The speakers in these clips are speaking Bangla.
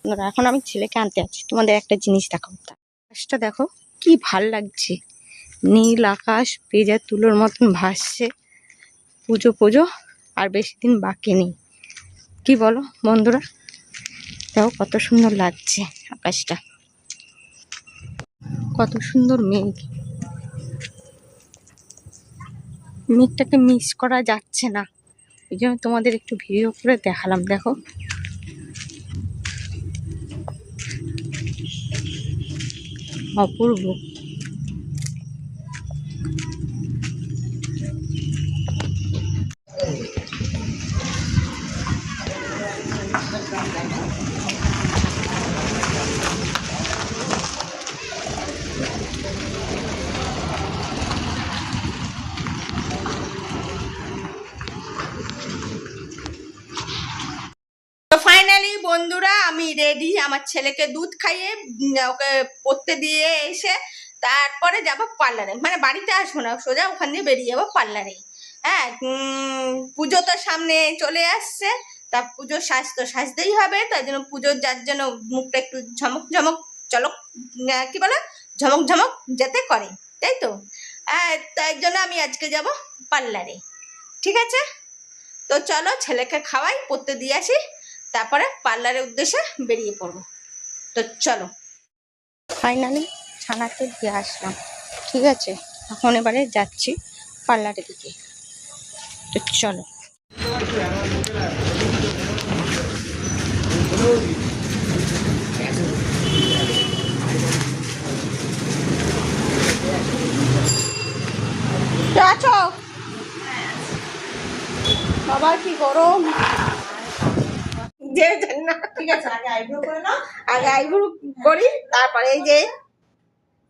বন্ধুরা, এখন আমি ছেলেকে আনতে আছি। তোমাদের একটা জিনিস দেখাবো। আকাশটা দেখো কি ভাল লাগছে, নীল আকাশ ভেজা তুলোর মতন ভাসছে। পুজো পুজো আর বেশি দিন বাকি নেই, কি বলো বন্ধুরা? দেখো কত সুন্দর লাগছে আকাশটা, কত সুন্দর মেঘ। মেঘটাকে মিস করা যাচ্ছে না, এই জন্য তোমাদের একটু ভিডিও করে দেখালাম। দেখো অপূর্ব। ফাইনালি বন্ধুরা আমি রেডি, আমার ছেলেকে দুধ খাইয়ে ওকে পড়তে দিয়ে এসে তারপরে যাবো পার্লারে। মানে বাড়িতে আসবো না, সোজা ওখান দিয়ে বেরিয়ে যাবো পার্লারে। হ্যাঁ, পুজো তো সামনে চলে আসছে, তা পুজোর সাজ তো সাজতেই হবে। তাই জন্য পুজোর যার জন্য মুখটা একটু ঝমক ঝমক চলক কি বলে ঝমক ঝমক যাতে করে, তাই তো। তাই জন্য আমি আজকে যাব পার্লারে। ঠিক আছে, তো চলো ছেলেকে খাওয়াই, পড়তে দিয়ে আসি, তারপরে পার্লারের উদ্দেশ্যে বেরিয়ে পড়বো। তো চলো, ফাইনালি ছানাকে দিয়ে আসলাম। ঠিক আছে, এখন এবারে যাচ্ছি পার্লারের দিকে। তো চলো। আছো বাবা, কি গরম। ঠিক আছে, আগে আইব্রো করে নাও। আগে আইব্রো করি, তারপরে এই যে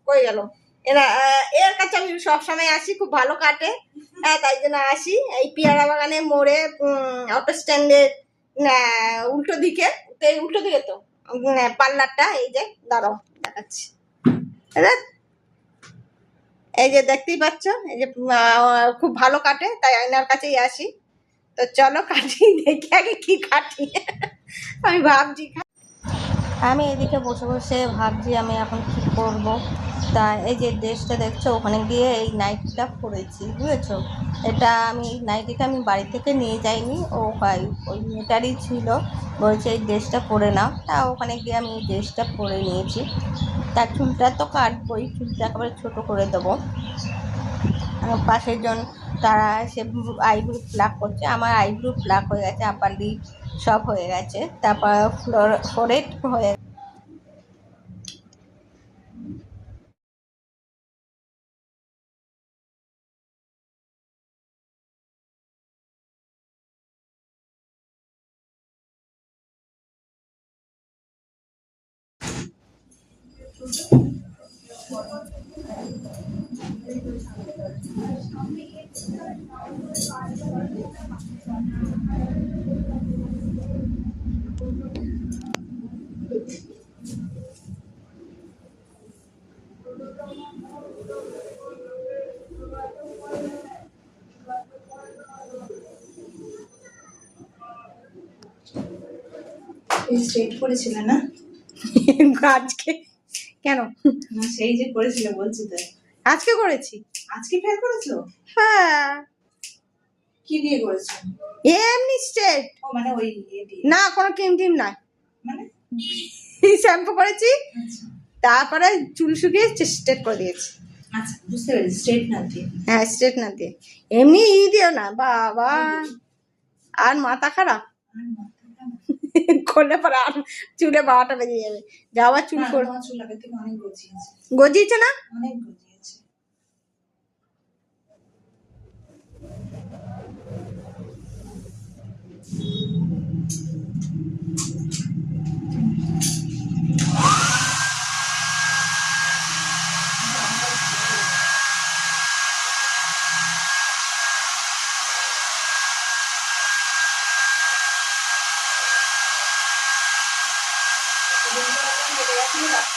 কই গেল এরা। এর কাছে আমি সবসময় আসি, খুব ভালো কাটে। তাই জন্য আসি এই পেয়ারা বাগানে মোড়ে, অটো স্ট্যান্ডের উল্টো দিকে। উল্টো দিকে তো পার্লারটা, এই যে দাঁড়াও দেখাচ্ছি। এই যে দেখতেই পাচ্ছ, এই যে খুব ভালো কাটে, তাই আয়নার কাছেই আসি। তো চলো কাটি, দেখি আগে কি কাটি। আমি ভাবছি, আমি এদিকে বসে বসে ভাবছি আমি এখন কি করব। তা এই যে ড্রেসটা দেখছো, ওখানে গিয়ে এই নাইটিটা পরেছি, বুঝেছো। এটা আমি নাইটিটা আমি বাড়ি থেকে নিয়ে যাইনি, ও ভাই ওই মেয়েটারই ছিল, বলছে এই ড্রেসটা পরে নাও। তা ওখানে গিয়ে আমি এই ড্রেসটা পরে নিয়েছি। তার চুলটা তো কাটবই, চুলটা একেবারে ছোটো করে দেবো। পাশের জন তারা সে আইব্রো প্লাক করছে, আমার আইব্রো প্লাক হয়ে গেছে, আপার লিপ সব হয়ে গেছে, তারপর ফোরহেড হয়ে স্ট্রেট করেছিলে না আজকে? কেন? না সেই যে করেছিলে বলছি তো। আজকে করেছি। আজকে ফের করেছো? হ্যাঁ। কি দিয়ে করেছো? এমনি স্ট্রেট। ও মানে ওই না, কোনো ক্রিম টিম নাই, মানে শ্যাম্পু করেছি, আচ্ছা তারপরে চুল শুকিয়ে স্ট্রেট করে দিয়েছি। আচ্ছা, বুঝতে পেরেছি, স্ট্রেট না দিয়ে। হ্যাঁ, স্ট্রেট না দিয়ে, এমনি দিও না বাবা। আর মাথা খারাপ করলে পরে আর চুলে বাবাটা বেরিয়ে যাবে। যাওয়ার চুল করে চুল আগে থেকে অনেক গজিয়েছে। গজিয়েছে না? অনেক গজিয়েছে।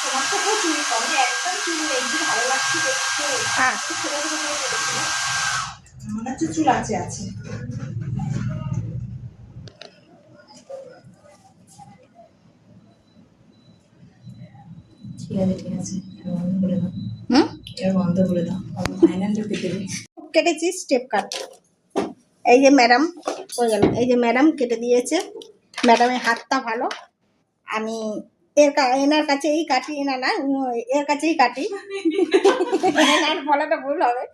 তোমার তো প্রচুর কমে, একদম চুল নেই, কি ভালো লাগছে দেখতে। হ্যাঁ, মনে হচ্ছে চুল আছে আছে। ঠিক আছে ঠিক আছে, এবার বন্ধ করে দাও, হুম এবার বন্ধ করে দাও, ফাইনাল লুকে দেবে। কেটেছি স্টেপ কাট। এই যে ম্যাডাম হয়ে গেল, এই যে ম্যাডাম কেটে দিয়েছে। ম্যাডামের হাতটা ভালো, আমি এনার কাছেই কাটি, না না এর কাছেই কাটি, এনার বলাটা ভুল হবে,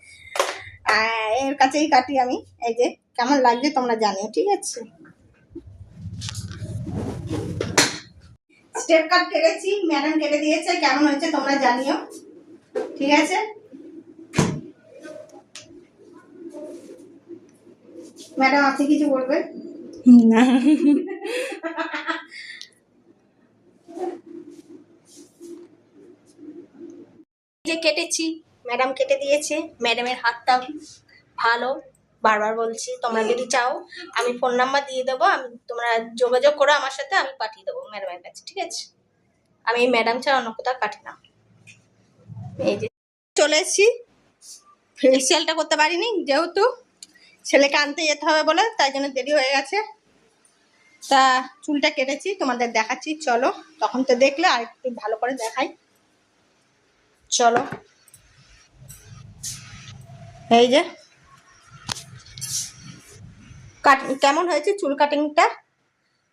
এর কাছেই কাটি আমি। এই যে কেমন লাগছে তোমরা জানিও, ঠিক আছে। স্টেপ কাট কেটেছি, ম্যাডাম কেটে দিয়েছে, কেমন হয়েছে তোমরা জানিও, ঠিক আছে। ম্যাডাম আপনি কিছু বলবেন? না, যে কেটেছি, ম্যাডাম কেটে দিয়েছে। ম্যাডামের হাতটা ভালো, বারবার বলছি, তোমরা যদি চাও আমি ফোন নাম্বার দিয়ে দেবো, আমি তোমরা যোগাযোগ করো আমার সাথে, আমি পাঠিয়ে দেবো ম্যাডামের কাছে, ঠিক আছে। আমি ম্যাডাম ছাড়া অন্য কোথাও কাটি না। এই যে চলে এসেছি, ফেসিয়ালটা করতে পারিনি যেহেতু ছেলেকে আনতে যেতে হবে বলে, তাই জন্য দেরি হয়ে গেছে। তা চুলটা কেটেছি, তোমাদের দেখাচ্ছি, চলো। তখন তো দেখলে, আর একটু ভালো করে দেখাই, চলো। এই যে কাট কেমন হয়েছে চুল কাটিংটা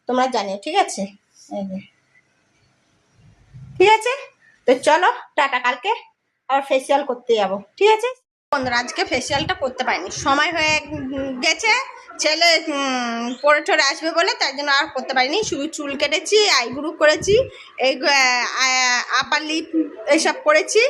তোমরা জানিও, ঠিক আছে। এই যে ঠিক আছে, তো চলো টাটা, কালকে আবার ফেসিয়াল করতে যাবো, ঠিক আছে। বন্ধুরা আজকে ফেসিয়ালটা করতে পারিনি, সময় হয়ে গেছে, ছেলে পরে ঠরে আসবে বলে, তাই জন্য আর করতে পারিনি। শুধু চুল কেটেছি, আইব্রু করেছি, এই আপার লিপ এইসব করেছি,